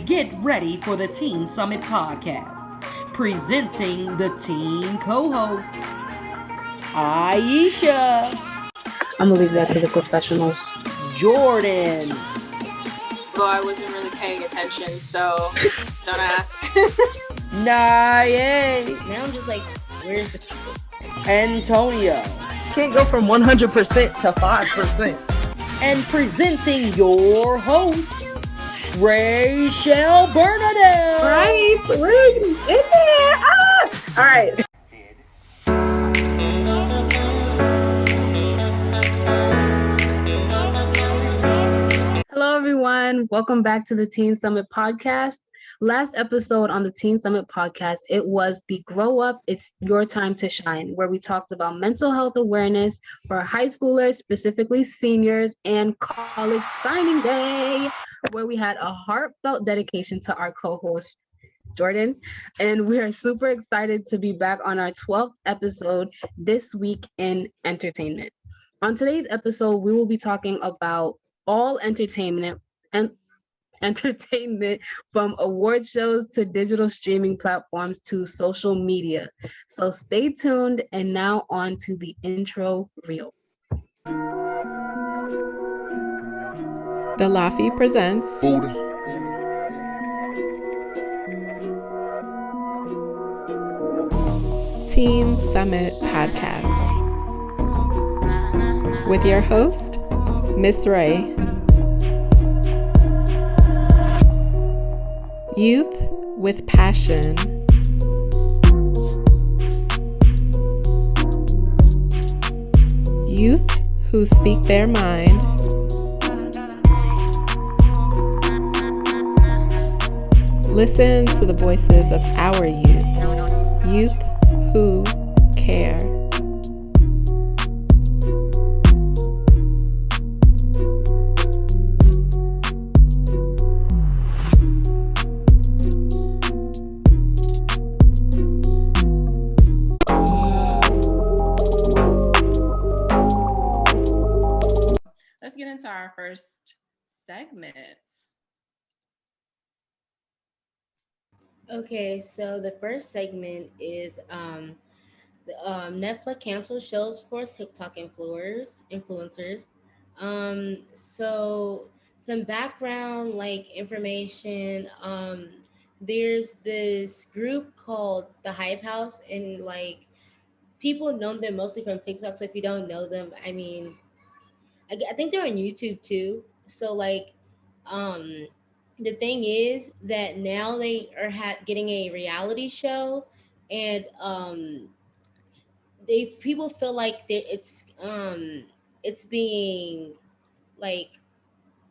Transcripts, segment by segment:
Get ready for the Teen Summit Podcast, presenting the teen co-host, Aisha. I'm gonna leave that to the professionals. Jordan. Well, I wasn't really paying attention, so don't ask. Naye. Now I'm just like, where's the people? Antonio. Can't go from 100% to 5%. And presenting your host, Rachel Bernadette. Right? We're in there. All right. Hello, everyone. Welcome back to the Teen Summit Podcast. Last episode on the Teen Summit Podcast, it was the Grow Up, It's Your Time to Shine, where we talked about mental health awareness for high schoolers, specifically seniors, and college signing day, where we had a heartfelt dedication to our co-host, Jordan. And we are super excited to be back on our 12th episode this week in entertainment. On today's episode, we will be talking about all entertainment from award shows to digital streaming platforms to social media. So stay tuned, and now on to the intro reel. The Laffy presents Teen Summit Podcast with your host, Miss Ray. Youth with passion. Youth who speak their mind. Listen to the voices of our youth. Youth who care. Let's get into our first segment. Okay, so the first segment is Netflix canceled shows for TikTok influencers. So some background information. There's this group called the Hype House, and people know them mostly from TikTok. So if you don't know them, I mean, I think they're on YouTube too. So the thing is that now they are getting a reality show, and people feel like it's being like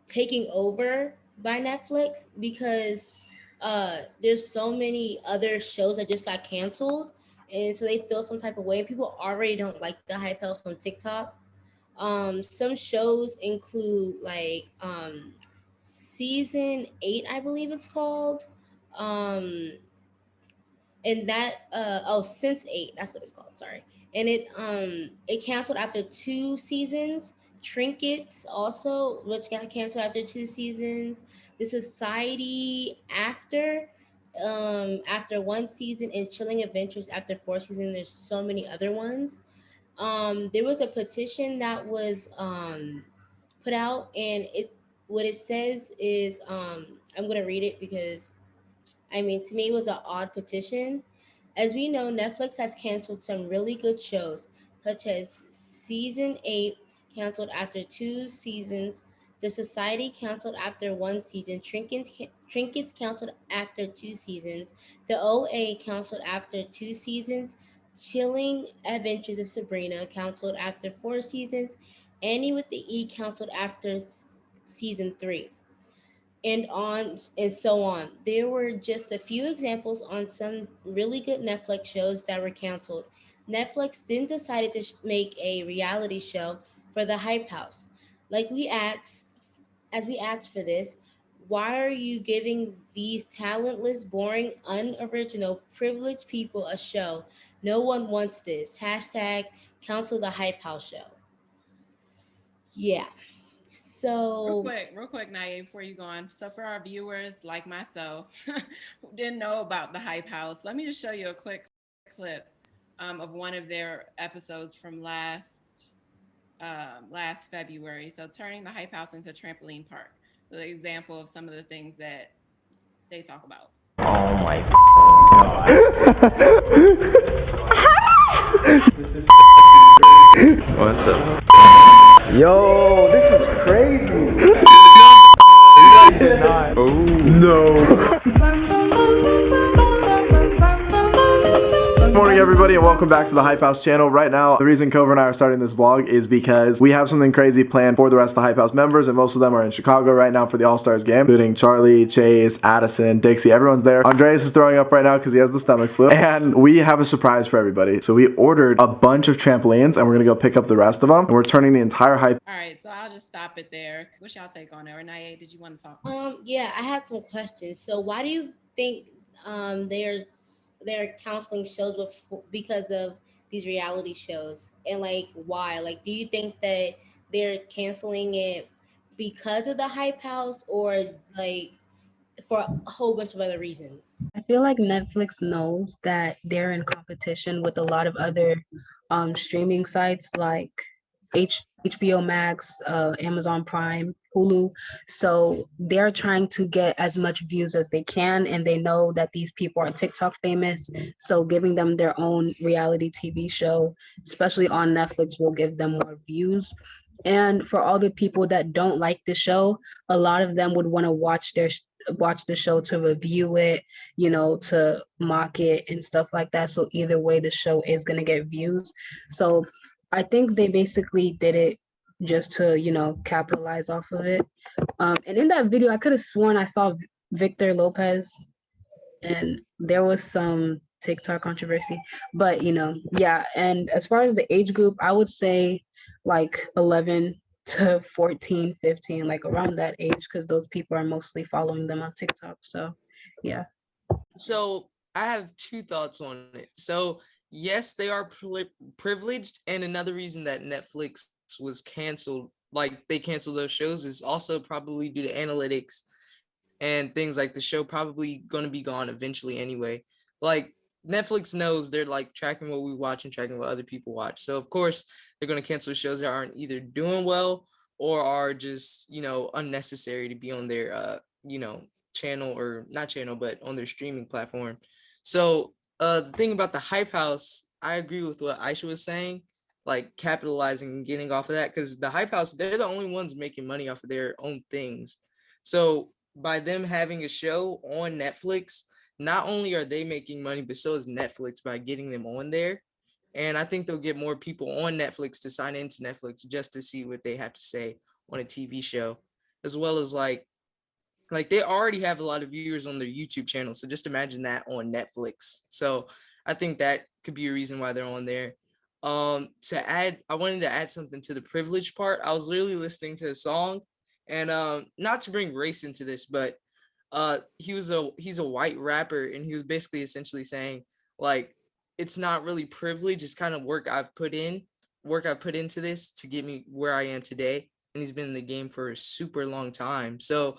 taken over by Netflix because there's so many other shows that just got canceled, and so they feel some type of way. People already don't like the Hype House on TikTok. Some shows include season 8, I believe it's called. And that Since 8, that's what it's called, sorry. And it canceled after 2 seasons. Trinkets also, which got canceled after 2 seasons. The Society after 1 season, and Chilling Adventures after 4 seasons. There's so many other ones. There was a petition that was put out, and what it says is I'm going to read it because to me it was an odd petition. As we know, Netflix has canceled some really good shows, such as season 8 canceled after 2 seasons, The Society canceled after 1 season, Trinkets canceled after 2 seasons, The OA canceled after 2 seasons, Chilling Adventures of Sabrina canceled after 4 seasons, Annie with the E canceled after season 3, and on and so on. There were just a few examples on some really good Netflix shows that were canceled. Netflix then decided to make a reality show for the Hype House. As we asked for this, why are you giving these talentless, boring, unoriginal, privileged people a show? No one wants this. # cancel the Hype House show. Yeah. So Real quick, Naya, before you go on. So for our viewers like myself who didn't know about the Hype House, let me just show you a quick clip of one of their episodes from last February. So turning the Hype House into a trampoline park. So the example of some of the things that they talk about. Oh my What's up? Yo, this is crazy. Oh no. Good morning, everybody, and welcome back to the Hype House channel. Right now, the reason Cobra and I are starting this vlog is because we have something crazy planned for the rest of the Hype House members, and most of them are in Chicago right now for the All-Stars game, including Charlie, Chase, Addison, Dixie. Everyone's there. Andreas is throwing up right now because he has the stomach flu, and we have a surprise for everybody. So we ordered a bunch of trampolines, and we're going to go pick up the rest of them, and we're turning the entire Hype. All right, so I'll just stop it there. What's y'all take on it? Or Naya, did you want to talk? Yeah, I had some questions. So why do you think they're canceling shows because of these reality shows, and like why? Like, do you think that they're canceling it because of the Hype House, or like for a whole bunch of other reasons? I feel like Netflix knows that they're in competition with a lot of other streaming sites like HBO Max, Amazon Prime, Hulu. So they're trying to get as much views as they can, and they know that these people are TikTok famous. So giving them their own reality TV show, especially on Netflix, will give them more views. And for all the people that don't like the show, a lot of them would want to watch the show to review it, to mock it and stuff like that. So either way, the show is going to get views. So I think they basically did it just to, capitalize off of it. And in that video, I could have sworn I saw Victor Lopez, and there was some TikTok controversy. But, yeah. And as far as the age group, I would say like 11 to 14, 15, like around that age, because those people are mostly following them on TikTok. So, yeah. So I have two thoughts on it. So yes, they are privileged, and another reason that Netflix was canceled, like they canceled those shows, is also probably due to analytics and things like the show probably going to be gone eventually anyway. Like Netflix knows they're like tracking what we watch and tracking what other people watch. So of course they're going to cancel shows that aren't either doing well or are just, unnecessary to be on their, channel, or not channel, but on their streaming platform. So the thing about the Hype House, I agree with what Aisha was saying, like capitalizing and getting off of that, because the Hype House, they're the only ones making money off of their own things. So by them having a show on Netflix, not only are they making money, but so is Netflix by getting them on there. And I think they'll get more people on Netflix to sign into Netflix just to see what they have to say on a TV show, as well as like they already have a lot of viewers on their YouTube channel. So just imagine that on Netflix. So I think that could be a reason why they're on there. I wanted to add something to the privilege part. I was literally listening to a song, and not to bring race into this, but he's a white rapper, and he was basically essentially saying like, it's not really privilege, it's kind of work I've put into this to get me where I am today. And he's been in the game for a super long time. So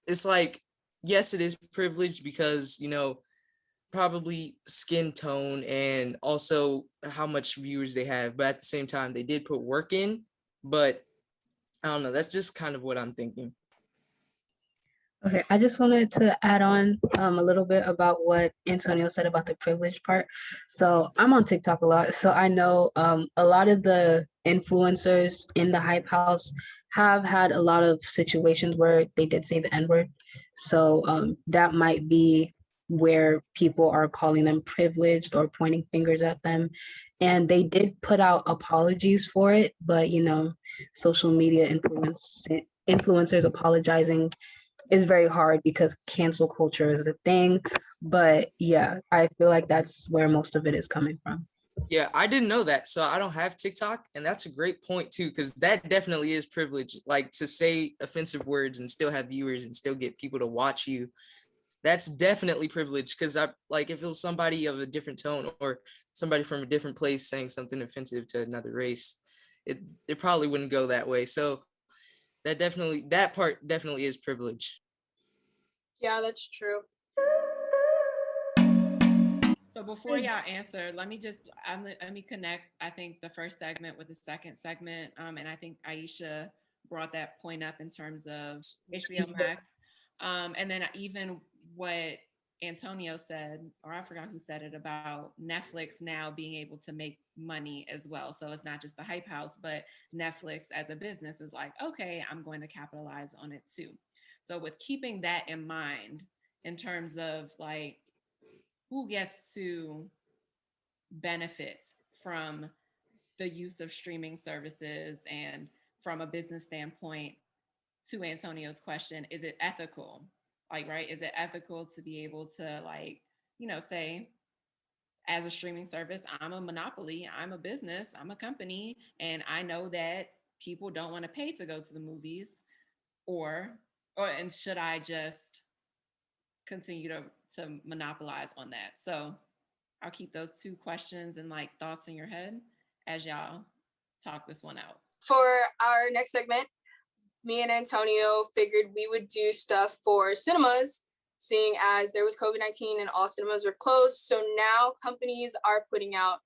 it's like, yes, it is privilege because, probably skin tone and also how much viewers they have. But at the same time, they did put work in. But I don't know. That's just kind of what I'm thinking. Okay, I just wanted to add on a little bit about what Antonio said about the privilege part. So I'm on TikTok a lot, so I know a lot of the influencers in the Hype House have had a lot of situations where they did say the N-word. So that might be where people are calling them privileged or pointing fingers at them. And they did put out apologies for it, but social media influencers apologizing is very hard because cancel culture is a thing. But yeah, I feel like that's where most of it is coming from. Yeah, I didn't know that. So I don't have TikTok. And that's a great point too, because that definitely is privilege. Like to say offensive words and still have viewers and still get people to watch you. That's definitely privilege, because if it was somebody of a different tone or somebody from a different place saying something offensive to another race, it probably wouldn't go that way. So that part definitely is privilege. Yeah, that's true. So before y'all answer, let me connect, I think, the first segment with the second segment. And I think Aisha brought that point up in terms of HBO Max. And then even what Antonio said, or I forgot who said it, about Netflix now being able to make money as well. So it's not just the Hype House, but Netflix as a business is like, okay, I'm going to capitalize on it too. So with keeping that in mind, in terms of like, who gets to benefit from the use of streaming services, and from a business standpoint, to Antonio's question, is it ethical? Like, right, is it ethical to be able to, like, say, as a streaming service, I'm a monopoly, I'm a business, I'm a company, and I know that people don't want to pay to go to the movies, and should I just continue to monopolize on that? So I'll keep those two questions and like thoughts in your head as y'all talk this one out. For our next segment, me and Antonio figured we would do stuff for cinemas, seeing as there was COVID-19 and all cinemas were closed. So now companies are putting out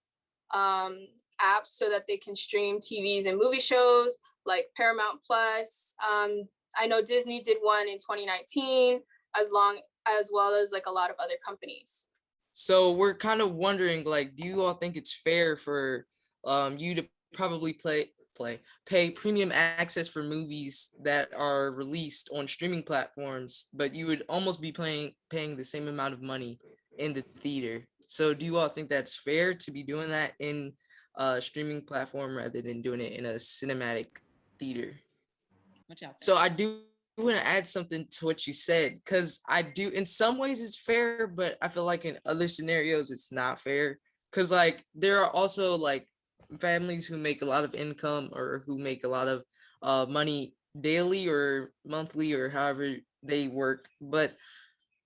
apps so that they can stream TVs and movie shows like Paramount Plus. I know Disney did one in 2019, as well as like a lot of other companies. So we're kind of wondering, like, do you all think it's fair for you to probably pay premium access for movies that are released on streaming platforms, but you would almost be paying the same amount of money in the theater? So do you all think that's fair to be doing that in a streaming platform rather than doing it in a cinematic theater? So I do want to add something to what you said, because I do, in some ways it's fair, but I feel like in other scenarios it's not fair, because like there are also like families who make a lot of income or who make a lot of money daily or monthly or however they work. But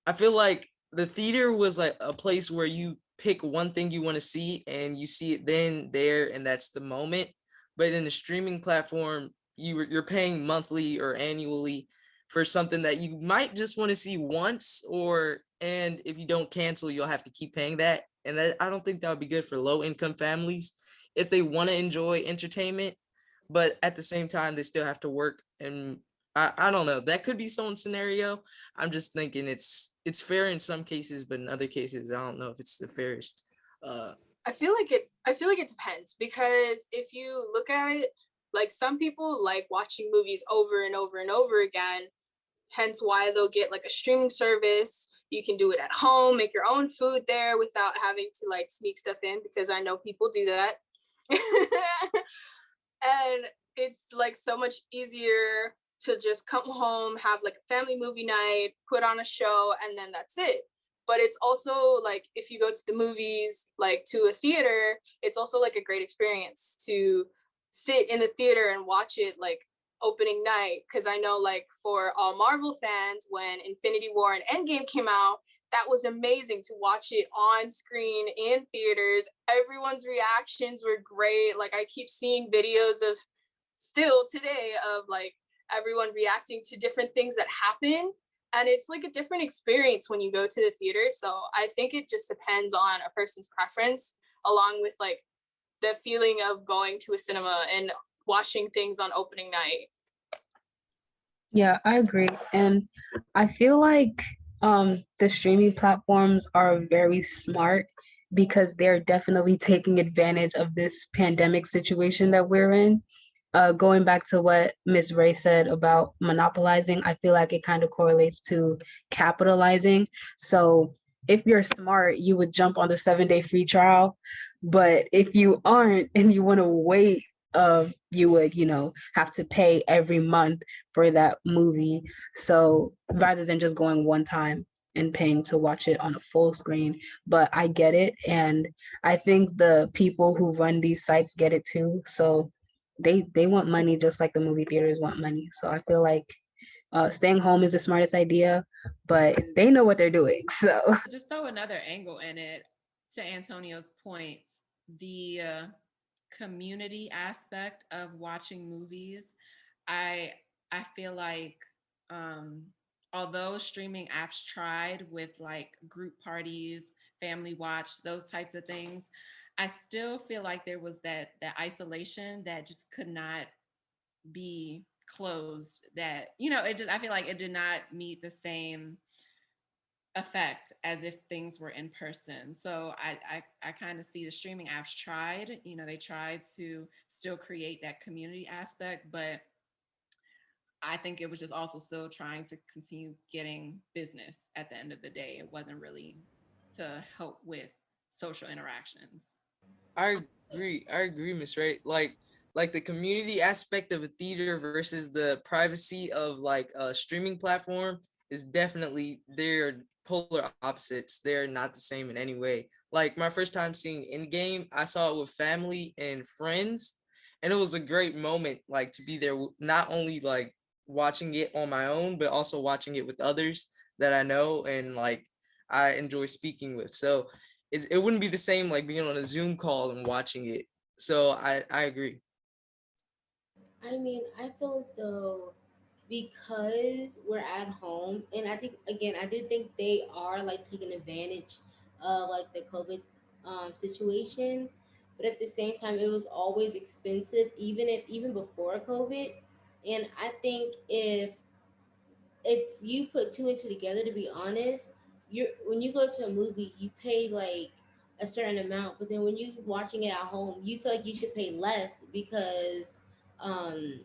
I feel like the theater was like a place where you pick one thing you want to see and you see it then, there, and that's the moment. But in a streaming platform, you're paying monthly or annually for something that you might just want to see once, and if you don't cancel, you'll have to keep paying that. And that, I don't think that would be good for low income families if they want to enjoy entertainment, but at the same time they still have to work. And I don't know, that could be someone's scenario. I'm just thinking it's fair in some cases, but in other cases I don't know if it's the fairest. I feel like it depends, because if you look at it, like some people like watching movies over and over and over again, hence why they'll get like a streaming service. You can do it at home, make your own food there without having to like sneak stuff in, because I know people do that. And it's like so much easier to just come home, have like a family movie night, put on a show, and then that's it. But it's also like, if you go to the movies, like to a theater, it's also like a great experience to sit in the theater and watch it like opening night. Because I know, like, for all Marvel fans, when Infinity War and Endgame came out, that was amazing to watch it on screen in theaters. Everyone's reactions were great. Like, I keep seeing videos of still today of like everyone reacting to different things that happen. And it's like a different experience when you go to the theater. So I think it just depends on a person's preference, along with like the feeling of going to a cinema and watching things on opening night. Yeah, I agree. And I feel like the streaming platforms are very smart, because they're definitely taking advantage of this pandemic situation that we're in. Going back to what Ms. Ray said about monopolizing, I feel like it kind of correlates to capitalizing. So if you're smart, you would jump on the 7-day free trial. But if you aren't and you want to wait, you would, have to pay every month for that movie. So rather than just going one time and paying to watch it on a full screen. But I get it. And I think the people who run these sites get it too. So they want money just like the movie theaters want money. So I feel like staying home is the smartest idea, but they know what they're doing. So just throw another angle in it to Antonio's point, the community aspect of watching movies. I I feel like although streaming apps tried with like group parties, family watch, those types of things, I still feel like there was that isolation that just could not be closed. That, you know, it just, I feel like it did not meet the same effect as if things were in person. So I kind of see the streaming apps tried, you know, they tried to still create that community aspect, but I think it was just also still trying to continue getting business at the end of the day. It wasn't really to help with social interactions. I I agree, Miss Ray. Like the community aspect of a theater versus the privacy of like a streaming platform is definitely, they're polar opposites. They're not the same in any way. Like my first time seeing Endgame, I saw it with family and friends, and it was a great moment, like to be there, not only like watching it on my own, but also watching it with others that I know and like I enjoy speaking with. So it wouldn't be the same like being on a Zoom call and watching it. So I agree. I mean, I feel as though because we're at home, and I think again, I do think they are like taking advantage of like the COVID situation, but at the same time, it was always expensive, even before COVID, and I think if you put two and two together, to be honest, you're when you go to a movie, you pay like a certain amount, but then when you watching it at home, you feel like you should pay less because um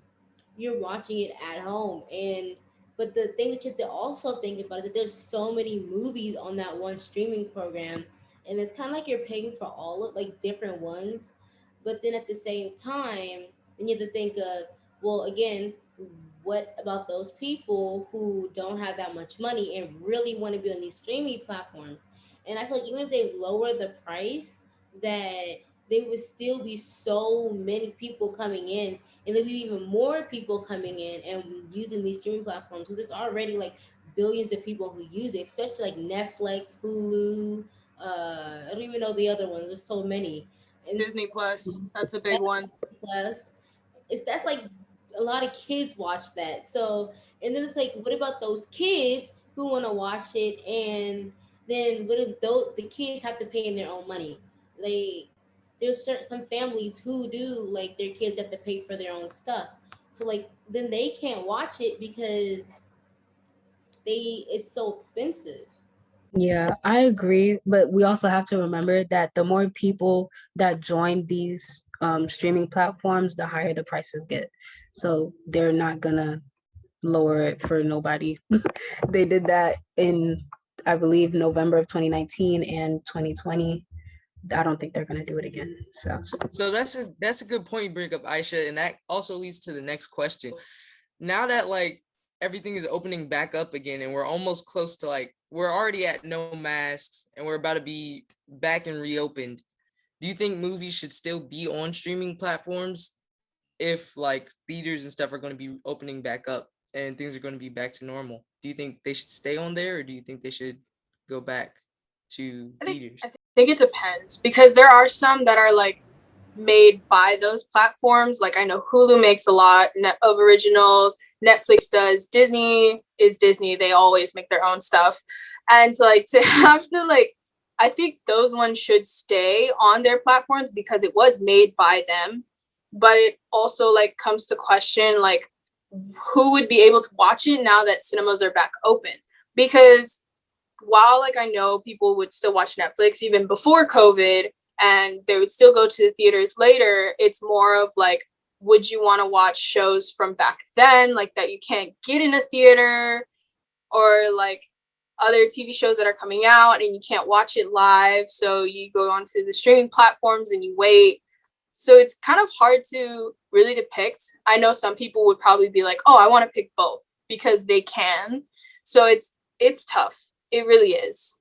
you're watching it at home. And but the thing that you have to also think about is that there's so many movies on that one streaming program, and it's kind of like you're paying for all of like different ones, but then at the same time, then you have to think of, well, again, what about those people who don't have that much money and really want to be on these streaming platforms? And I feel like even if they lower the price, that there would still be so many people coming in, and there'll be even more people coming in and using these streaming platforms. So there's already like billions of people who use it, especially like Netflix, Hulu. I don't even know the other ones. There's so many. And Disney Plus, that's a big one. Plus, that's like a lot of kids watch that. So, and then it's like, what about those kids who want to watch it? And then what if those the kids have to pay in their own money? Like, there's certain some families who do like their kids have to pay for their own stuff. So like then they can't watch it because it's so expensive. Yeah, I agree, but we also have to remember that the more people that join these streaming platforms, the higher the prices get. So they're not gonna lower it for nobody. They did that in, I believe, November of 2019 and 2020. I don't think they're gonna do it again. So that's a good point you bring up, Aisha, and that also leads to the next question. Now that like everything is opening back up again, and we're almost close to like we're already at no masks, and we're about to be back and reopened. Do you think movies should still be on streaming platforms if like theaters and stuff are going to be opening back up and things are going to be back to normal? Do you think they should stay on there, or do you think they should go back to theaters? I think it depends, because there are some that are like made by those platforms. Like I know Hulu makes a lot of originals, Netflix does, Disney is Disney, they always make their own stuff. And to have to like, I think those ones should stay on their platforms because it was made by them. But it also like comes to question like who would be able to watch it now that cinemas are back open. Because while like I know people would still watch Netflix even before COVID and they would still go to the theaters later, it's more of like, would you want to watch shows from back then, like that you can't get in a theater, or like other TV shows that are coming out and you can't watch it live, so you go onto the streaming platforms and you wait. So it's kind of hard to really depict. I know some people would probably be like, oh, I want to pick both because they can. So it's tough. It really is.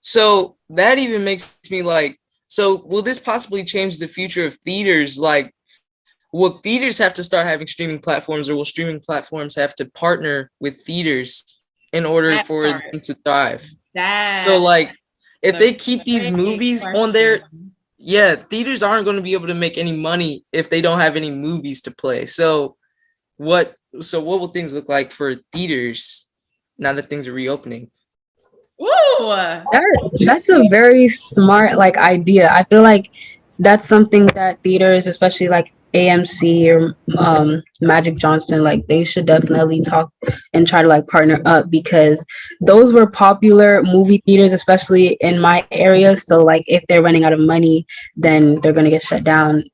So that even makes me like, so will this possibly change the future of theaters? Like, will theaters have to start having streaming platforms, or will streaming platforms have to partner with theaters in order for them to thrive? So like, if they keep these movies on there, yeah, theaters aren't going to be able to make any money if they don't have any movies to play. So what So what will things look like for theaters now that things are reopening? Woo! That's a very smart like idea. I feel like that's something that theaters, especially like AMC or Magic Johnson, like they should definitely talk and try to like partner up because those were popular movie theaters, especially in my area. So like if they're running out of money, then they're gonna get shut down,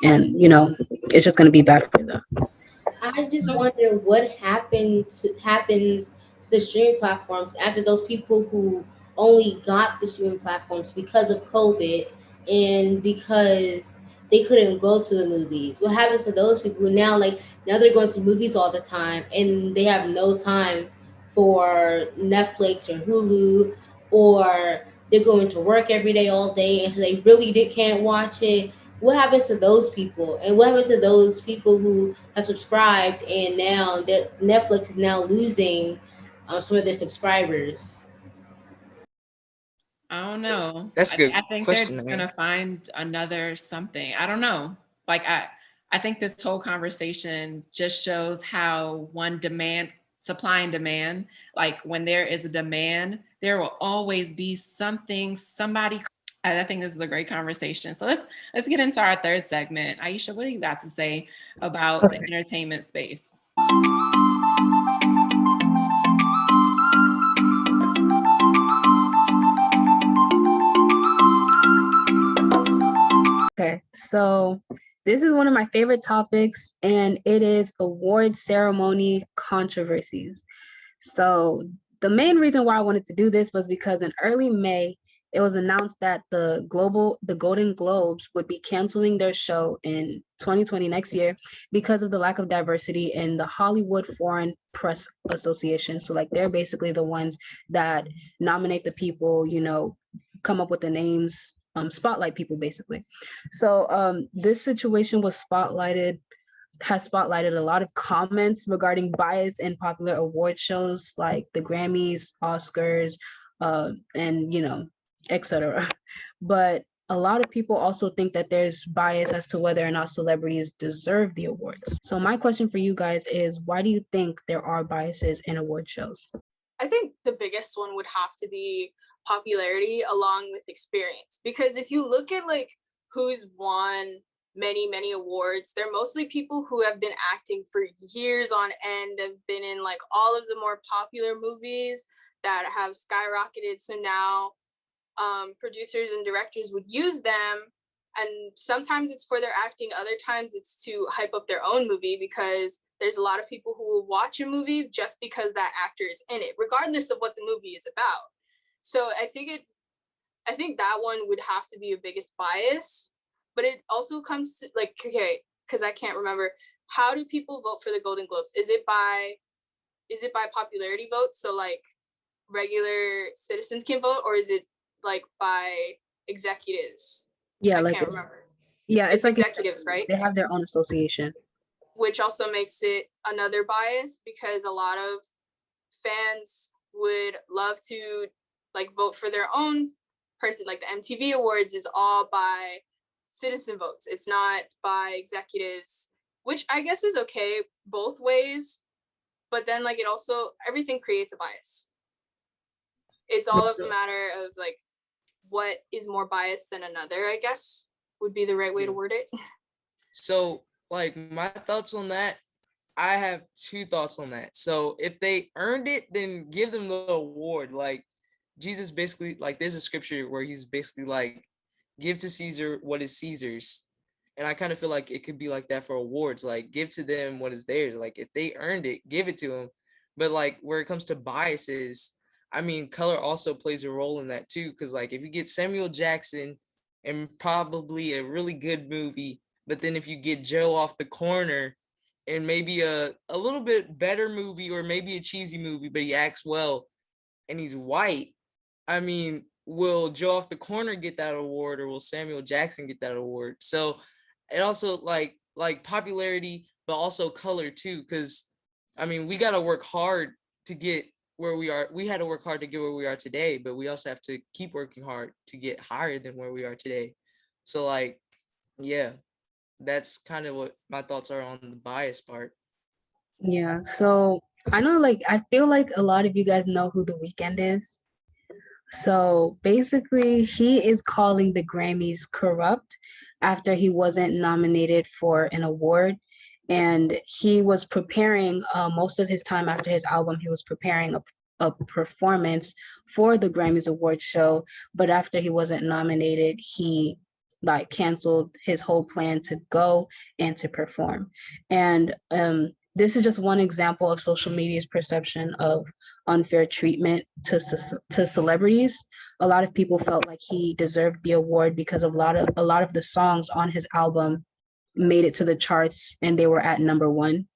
and it's just gonna be bad for them. I just wonder what happens to the streaming platforms after those people who only got the streaming platforms because of COVID and because they couldn't go to the movies. What happens to those people who now they're going to movies all the time and they have no time for Netflix or Hulu, or they're going to work every day all day and so they really can't watch it. What happens to those people? And what happens to those people who have subscribed and now that Netflix is now losing some of their subscribers? I don't know. That's a good I think they're question, man. gonna find another something. I don't know. Like I think this whole conversation just shows how supply and demand. Like when there is a demand, there will always be something, somebody. I think this is a great conversation. So let's get into our third segment. Aisha, what do you got to say about the entertainment space? Okay, so this is one of my favorite topics, and it is award ceremony controversies. So, the main reason why I wanted to do this was because in early May, it was announced that the Golden Globes would be canceling their show in 2020 next year because of the lack of diversity in the Hollywood Foreign Press Association. So, like, they're basically the ones that nominate the people, come up with the names, spotlight people basically. So this situation has spotlighted a lot of comments regarding bias in popular award shows like the Grammys, Oscars, and etc. But a lot of people also think that there's bias as to whether or not celebrities deserve the awards. So my question for you guys is, why do you think there are biases in award shows? I think the biggest one would have to be popularity along with experience. Because if you look at like who's won many awards, they're mostly people who have been acting for years on end, have been in like all of the more popular movies that have skyrocketed. So now producers and directors would use them, and sometimes it's for their acting, other times it's to hype up their own movie, because there's a lot of people who will watch a movie just because that actor is in it, regardless of what the movie is about. So I think that one would have to be a biggest bias. But it also comes to like, okay, because I can't remember, how do people vote for the Golden Globes? Is it by popularity vote, so like regular citizens can vote, or is it like by executives? Yeah, I can't remember. Yeah, It's like executives, right? They have their own association. Which also makes it another bias, because a lot of fans would love to like vote for their own person. Like the MTV Awards is all by citizen votes. It's not by executives, which I guess is okay both ways. But then like it also, everything creates a bias. It's all of a matter of like what is more biased than another, I guess would be the right way to word it. So like my thoughts on that, I have two thoughts on that. So if they earned it, then give them the award. Like Jesus basically, like there's a scripture where he's basically like, give to Caesar what is Caesar's. And I kind of feel like it could be like that for awards. Like give to them what is theirs. Like if they earned it, give it to them. But like where it comes to biases, I mean, color also plays a role in that too. Cause like if you get Samuel Jackson and probably a really good movie, but then if you get Joe off the corner and maybe a little bit better movie or maybe a cheesy movie, but he acts well and he's white, I mean, will Joe off the corner get that award, or will Samuel Jackson get that award? So it also like popularity, but also color too. Because I mean, we got to work hard to get where we are. We had to work hard to get where we are today, but we also have to keep working hard to get higher than where we are today. So like, yeah, that's kind of what my thoughts are on the bias part. Yeah, so I know, like, I feel like a lot of you guys know who The Weeknd is. So basically, he is calling the Grammys corrupt after he wasn't nominated for an award. And he was preparing most of his time after his album, he was preparing a performance for the Grammys award show. But after he wasn't nominated, he like canceled his whole plan to go and to perform. And this is just one example of social media's perception of unfair treatment to celebrities. A lot of people felt like he deserved the award because a lot of the songs on his album made it to the charts and they were at number one.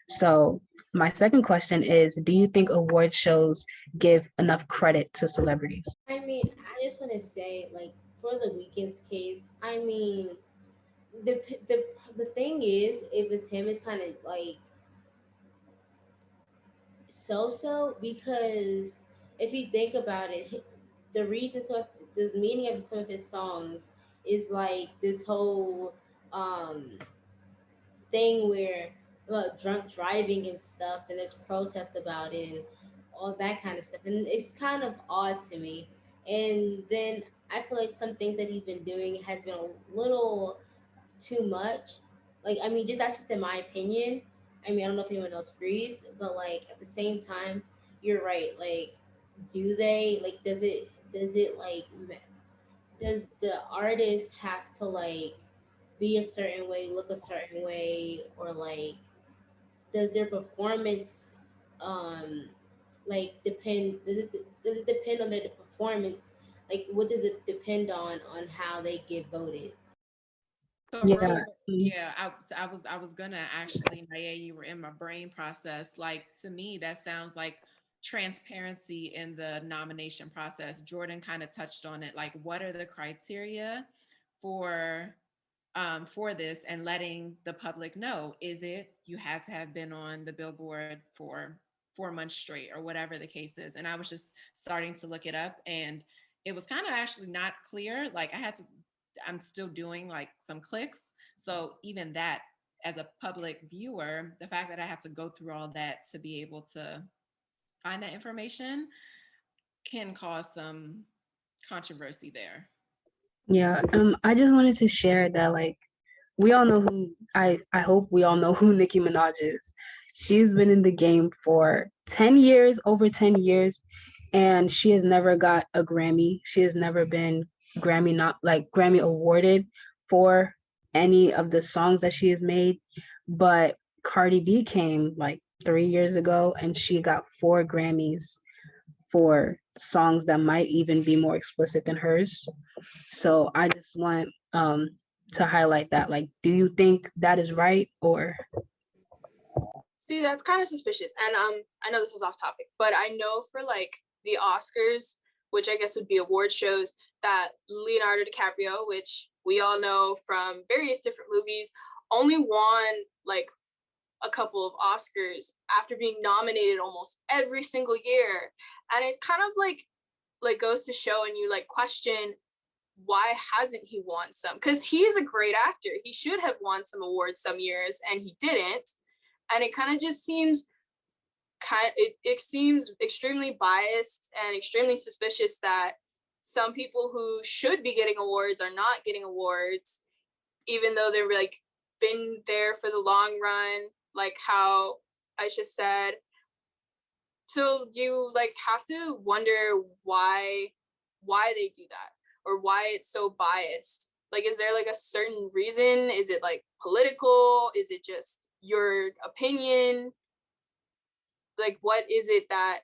So my second question is, do you think award shows give enough credit to celebrities? I mean, I just want to say, like, for the Weeknd's case, I mean, the thing is, it with him is kind of like so because if you think about it, the reason some of the meaning of some of his songs is like this whole um thing where about drunk driving and stuff, and there's protest about it and all that kind of stuff, and it's kind of odd to me. And then I feel like some things that he's been doing has been a little too much. Like, I mean, just that's just in my opinion. I mean, I don't know if anyone else agrees, but like at the same time, you're right. Like, do they like? Does it like? Does the artist have to like be a certain way, look a certain way, or like does their performance um like depend? Does it depend on their performance? Like, what does it depend on how they get voted? So real, Yeah. yeah, I was gonna actually, Naya, you were in my brain process. Like to me, that sounds like transparency in the nomination process. Jordan kind of touched on it. Like, what are the criteria for for this, and letting the public know? Is it you had to have been on the Billboard for 4 months straight, or whatever the case is? And I was just starting to look it up, and it was kind of actually not clear. Like I'm still doing like some clicks. So even that, as a public viewer, the fact that I have to go through all that to be able to find that information can cause some controversy there. Yeah. I just wanted to share that like we all know who I hope we all know who Nicki Minaj is. She's been in the game for 10 years, over 10 years, and she has never got a Grammy. She has never been Grammy not like Grammy awarded for any of the songs that she has made. But Cardi B came like 3 years ago and she got 4 Grammys for songs that might even be more explicit than hers. So I just want to highlight that. Like, do you think that is right or See, that's kind of suspicious. And I know this is off topic, but I know for like the Oscars, which I guess would be award shows, that Leonardo DiCaprio, which we all know from various different movies, only won like a couple of Oscars after being nominated almost every single year. And it kind of like goes to show, and you like question, why hasn't he won some? Because he is a great actor. He should have won some awards some years and he didn't. And it kind of just seems it seems extremely biased and extremely suspicious that some people who should be getting awards are not getting awards, even though they're like been there for the long run, like how Aisha said. So you like have to wonder why they do that, or why it's so biased. Like, is there like a certain reason? Is it like political? Is it just your opinion? Like, what is it that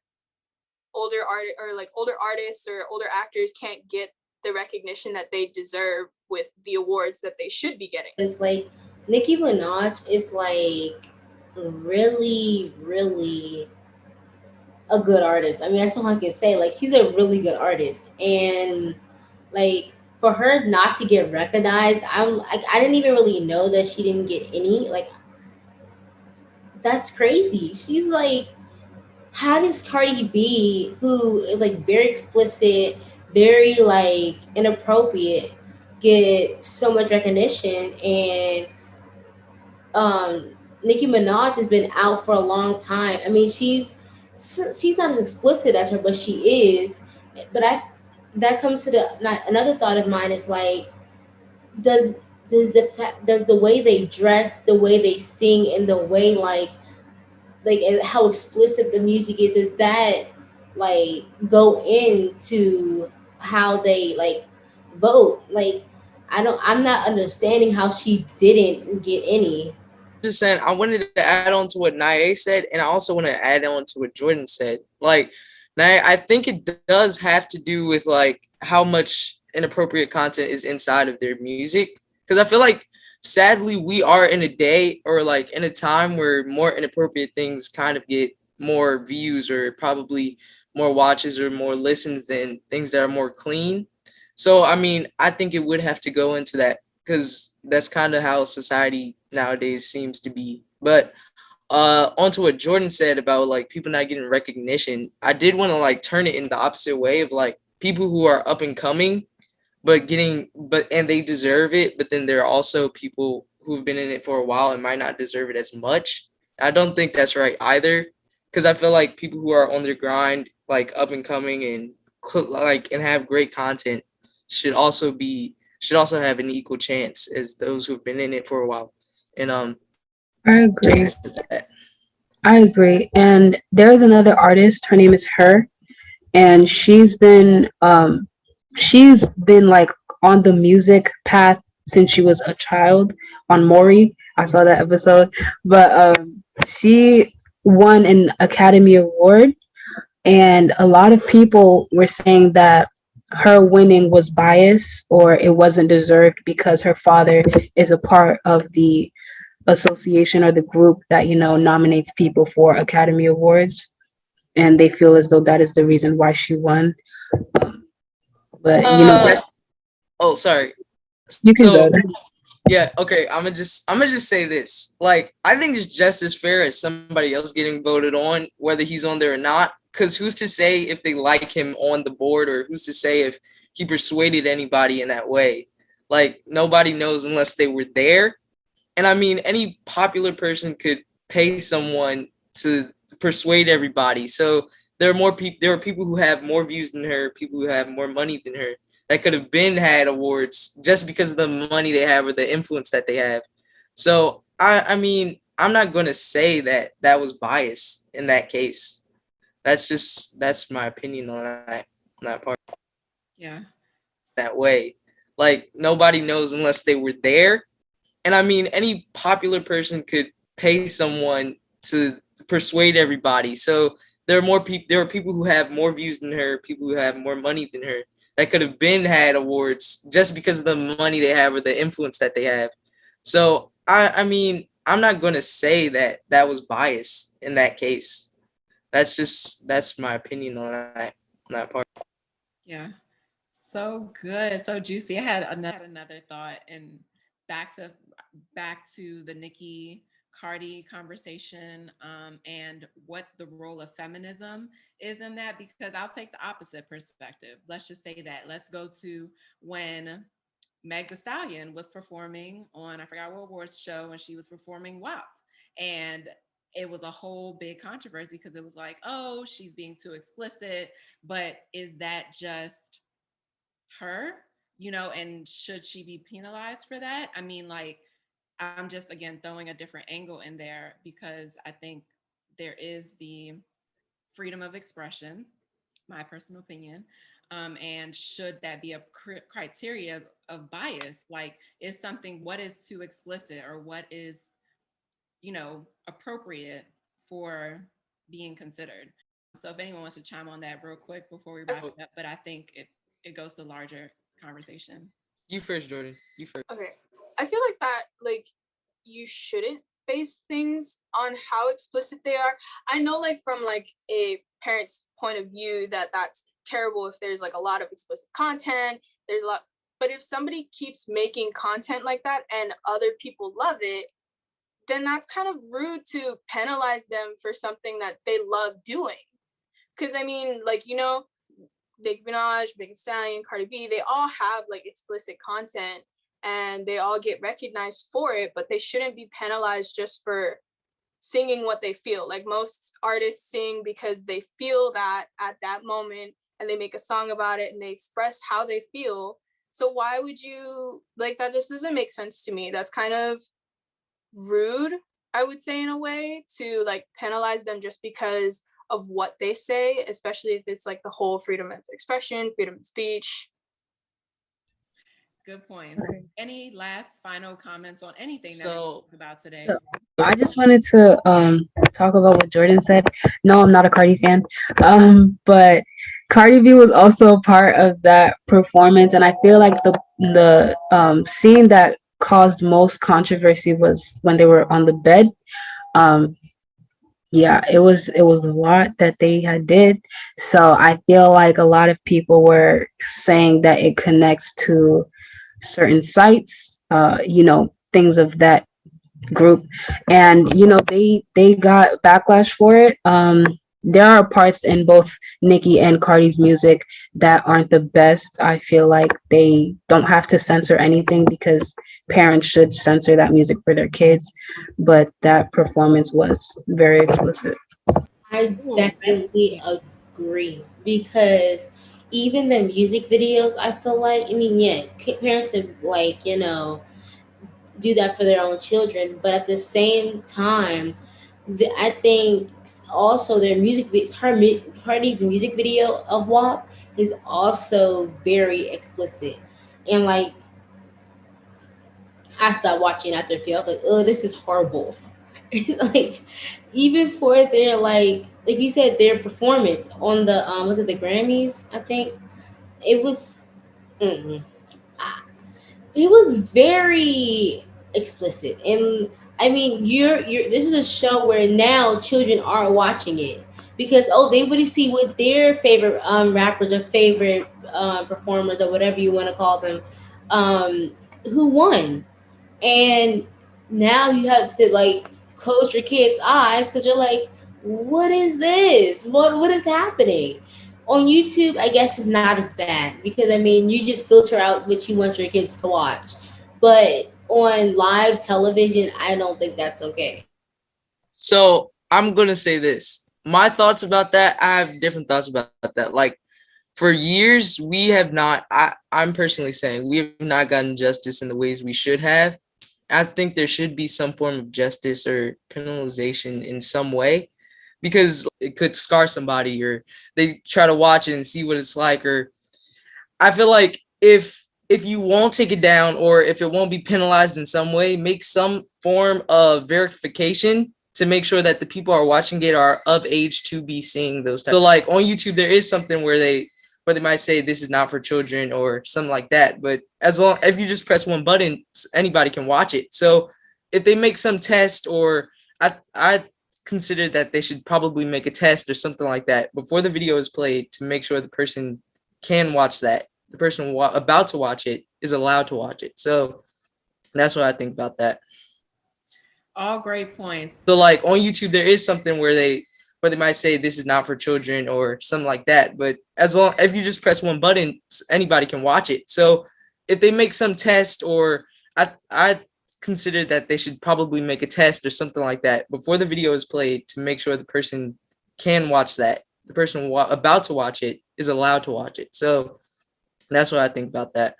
older artists or older actors can't get the recognition that they deserve with the awards that they should be getting? It's like Nicki Minaj is like really, really a good artist. I mean, that's all I can say. Like, she's a really good artist, and like for her not to get recognized, I'm like I didn't even really know that she didn't get any. Like, that's crazy. She's like, how does Cardi B, who is like very explicit, very like inappropriate, get so much recognition? And um Nicki Minaj has been out for a long time. I mean, she's not as explicit as her, but she is. But that comes to another thought of mine is like, does does the way they dress, the way they sing, and the way and how explicit the music is, does that like go into how they like vote? Like, I'm not understanding how she didn't get any. Just saying, I wanted to add on to what Nae said, and I also want to add on to what Jordan said. Like, Nae, I think it does have to do with like how much inappropriate content is inside of their music. Because I feel like, sadly, we are in a day or like in a time where more inappropriate things kind of get more views or probably more watches or more listens than things that are more clean. So, I mean, I think it would have to go into that because that's kind of how society nowadays seems to be. But onto what Jordan said about like people not getting recognition, I did want to like turn it in the opposite way of like people who are up and coming and they deserve it, but then there are also people who've been in it for a while and might not deserve it as much. I don't think that's right either, because I feel like people who are on their grind, like up and coming and and have great content should also have an equal chance as those who've been in it for a while. And I agree. that. I agree. And there's another artist, her name is Her, and she's been like on the music path since she was a child on Maury. I saw that episode. But she won an Academy Award, and a lot of people were saying that her winning was biased or it wasn't deserved because her father is a part of the association or the group that nominates people for Academy Awards, and they feel as though that is the reason why she won. But oh, sorry. You can So go. yeah, okay. I'm gonna just say this. Like, I think it's just as fair as somebody else getting voted on, whether he's on there or not. Because who's to say if they like him on the board, or who's to say if he persuaded anybody in that way? Like, nobody knows unless they were there. And I mean, any popular person could pay someone to persuade everybody. So there are more people. There are people who have more views than her, people who have more money than her, that could have been had awards just because of the money they have or the influence that they have. So I mean, I'm not going to say that that was biased in that case. That's my opinion on that part. Yeah. That way, like, nobody knows unless they were there. And I mean, any popular person could pay someone to persuade everybody. So there are more people. There are people who have more views than her, people who have more money than her, that could have been had awards just because of the money they have or the influence that they have. So I mean, I'm not going to say that that was biased in that case. That's my opinion on that part. Yeah. So good. So juicy. I had another thought, and back to the Nicki Cardi conversation, and what the role of feminism is in that, because I'll take the opposite perspective. Let's just say that. Let's go to when Meg Thee Stallion was performing on, I forgot what awards show, and she was performing WAP. And it was a whole big controversy because it was like, oh, she's being too explicit. But is that just her? And should she be penalized for that? I mean, like, I'm just, again, throwing a different angle in there because I think there is the freedom of expression, my personal opinion. And should that be a criteria of bias? Like, what is too explicit, or what is, appropriate for being considered? So if anyone wants to chime on that real quick before we wrap it up, but I think it goes to larger conversation. You first, Jordan. You first. Okay. I feel like that, like, you shouldn't base things on how explicit they are. I know, like, from like a parent's point of view, that's terrible if there's like a lot of explicit content. There's a lot, but if somebody keeps making content like that and other people love it, then that's kind of rude to penalize them for something that they love doing. Because I mean, like, Nicki Minaj, Meg Thee Stallion, Cardi B, they all have like explicit content and they all get recognized for it, but they shouldn't be penalized just for singing what they feel. Like most artists sing because they feel that at that moment, and they make a song about it and they express how they feel. So why would you, like, that just doesn't make sense to me. That's kind of rude, I would say, in a way, to like penalize them just because of what they say, especially if it's like the whole freedom of expression, freedom of speech. Good point. Any last final comments on anything that we talked about today? So I just wanted to talk about what Jordan said. No, I'm not a Cardi fan, but Cardi B was also a part of that performance, and I feel like the scene that caused most controversy was when they were on the bed. Yeah, it was a lot that they had did. So I feel like a lot of people were saying that it connects to certain sites, things of that group, and they got backlash for it. There are parts in both Nicki and Cardi's music that aren't the best. I feel like they don't have to censor anything because parents should censor that music for their kids, but that performance was very explicit. I definitely agree because even the music videos, I feel like, I mean, yeah, parents have like, do that for their own children, but at the same time, I think also their music videos, Cardi's music video of WAP is also very explicit, and like I stopped watching after a few. I was like, oh, this is horrible. It's like even for their like you said, their performance on the was it the Grammys? I think it was. Mm-mm. It was very explicit, and I mean, you're. This is a show where now children are watching it because they want to see what their favorite rappers or favorite performers or whatever you want to call them, who won, and now you have to like close your kids' eyes because you're like, what is this? What is happening? On YouTube, I guess it's not as bad because I mean you just filter out what you want your kids to watch. But on live television, I don't think that's okay. So I'm gonna say this. My thoughts about that, I have different thoughts about that. Like for years, we have not, I'm personally saying we have not gotten justice in the ways we should have. I think there should be some form of justice or penalization in some way because it could scar somebody or they try to watch it and see what it's like. Or I feel like if you won't take it down or if it won't be penalized in some way, make some form of verification to make sure that the people who are watching it are of age to be seeing those types. So like on YouTube, there is something where they might say this is not for children or something like that. But if you just press one button, anybody can watch it. So if they make some test, or I consider that they should probably make a test or something like that before the video is played to make sure the person can watch that. The person about to watch it is allowed to watch it. So that's what I think about that. All great points. So like on YouTube, there is something where they might say this is not for children or something like that. But if you just press one button, anybody can watch it. So if they make some test, or I consider that they should probably make a test or something like that before the video is played to make sure the person can watch that. The person about to watch it is allowed to watch it. So that's what I think about that.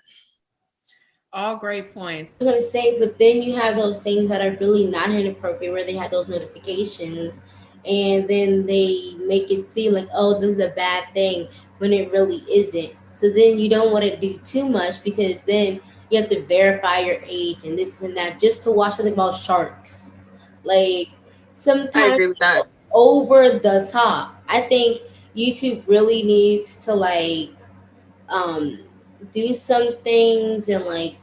All great points. I was gonna say, but then you have those things that are really not inappropriate where they have those notifications and then they make it seem like, oh, this is a bad thing when it really isn't. So then you don't want to do too much because then you have to verify your age and this and that just to watch something about sharks. Like sometimes I agree with that. Over the top. I think YouTube really needs to like do some things and like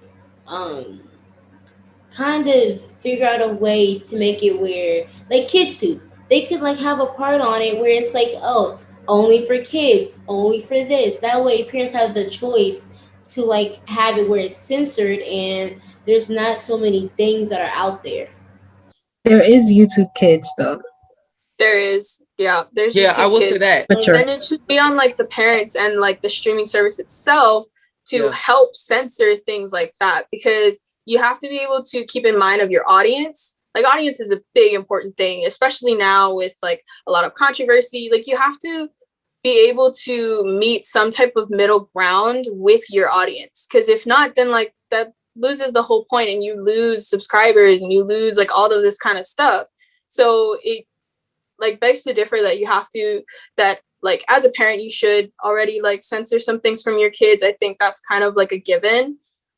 kind of figure out a way to make it where like kids too, they could like have a part on it where it's like, oh, only for kids, only for this. That way parents have the choice to like have it where it's censored and there's not so many things that are out there. There is YouTube Kids though. There is, yeah. There's Yeah, YouTube I will Kids. say that. But Then it should be on like the parents and like the streaming service itself to Yeah. help censor things like that, because you have to be able to keep in mind of your audience. Like, audience is a big important thing, especially now with like a lot of controversy. Like, you have to be able to meet some type of middle ground with your audience, because if not, then like that loses the whole point, and you lose subscribers and you lose like all of this kind of stuff. So it like begs to differ that you have to, that like as a parent you should already like censor some things from your kids. I think that's kind of like a given.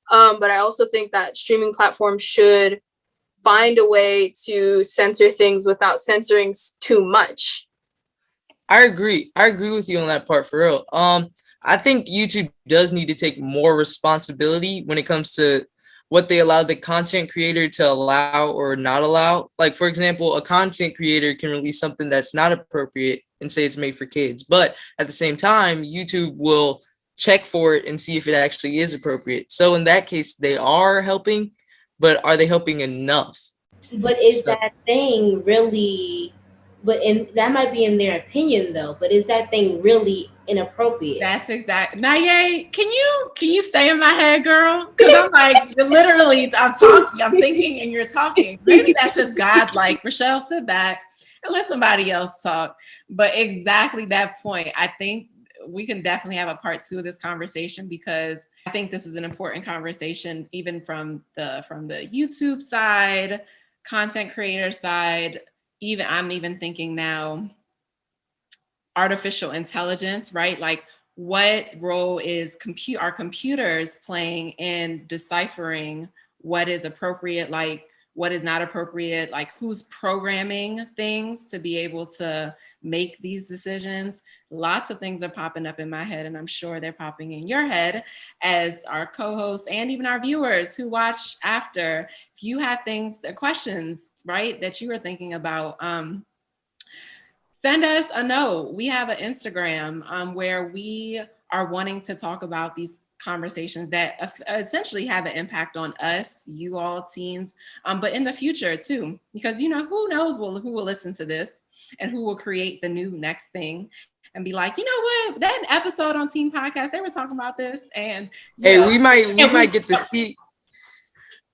But I also think that streaming platforms should find a way to censor things without censoring too much. I agree with you on that part, for real. I think YouTube does need to take more responsibility when it comes to what they allow the content creator to allow or not allow. Like, for example, a content creator can release something that's not appropriate and say it's made for kids, but at the same time, YouTube will check for it and see if it actually is appropriate. So in that case, they are helping, but are they helping enough? But is that thing really, that might be in their opinion though, but is that thing really inappropriate? That's exact. Naye, can you stay in my head, girl? Because I'm like, literally, I'm talking, I'm thinking, and you're talking. Maybe that's just God. Like, Rochelle, sit back and let somebody else talk. But exactly that point, I think we can definitely have a part 2 of this conversation, because I think this is an important conversation, even from the YouTube side, content creator side. Even I'm even thinking now, artificial intelligence, right? Like, what role is our computers playing in deciphering what is appropriate, like what is not appropriate, like who's programming things to be able to make these decisions? Lots of things are popping up in my head, and I'm sure they're popping in your head as our co-hosts and even our viewers who watch after. If you have things, questions, right, that you are thinking about, send us a note. We have an Instagram where we are wanting to talk about these conversations that essentially have an impact on us, you all teens, but in the future too, because, you know, who knows who will listen to this and who will create the new next thing and be like, you know what, that episode on Teen Podcast, they were talking about this. And hey, we might get to see.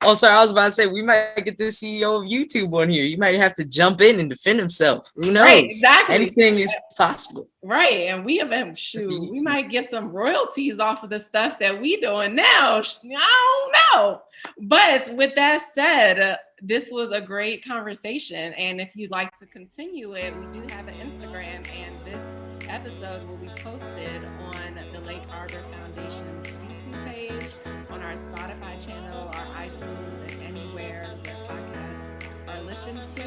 Oh, sorry, I was about to say, we might get the CEO of YouTube on here. You might have to jump in and defend himself. Who knows? Right, exactly. Anything is possible. Right. And we have been, we might get some royalties off of the stuff that we doing now. I don't know. But with that said, this was a great conversation. And if you'd like to continue it, we do have an Instagram, and this episode will be posted on the Lake Arbor Foundation YouTube page, on our Spotify channel, our iTunes, and anywhere where podcasts are listened to.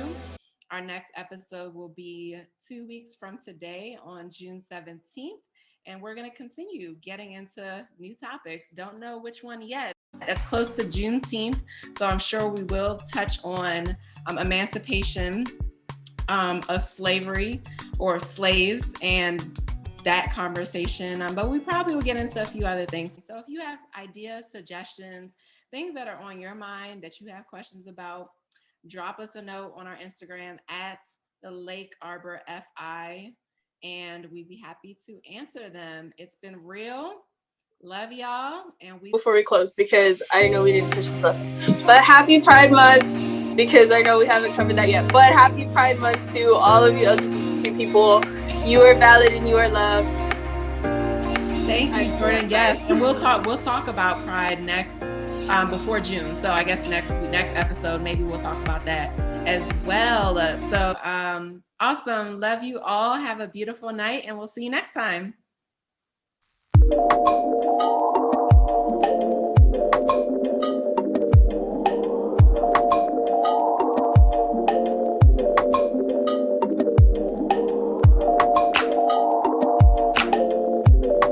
Our next episode will be 2 weeks from today on June 17th, and we're going to continue getting into new topics. Don't know which one yet. That's close to Juneteenth, so I'm sure we will touch on emancipation of slavery or slaves and that conversation, but we probably will get into a few other things. So if you have ideas, suggestions, things that are on your mind that you have questions about, drop us a note on our Instagram at the Lake Arbor FI, and we'd be happy to answer them. It's been real. Love y'all. And before we close, because I know we didn't touch this last, but happy Pride Month, because I know we haven't covered that yet, but happy Pride Month to all of you LGBTQ people. You are valid and you are loved. Thank you, Jordan. Yes, and we'll talk about Pride next, before June. So I guess next episode, maybe we'll talk about that as well. So awesome. Love you all. Have a beautiful night, and we'll see you next time.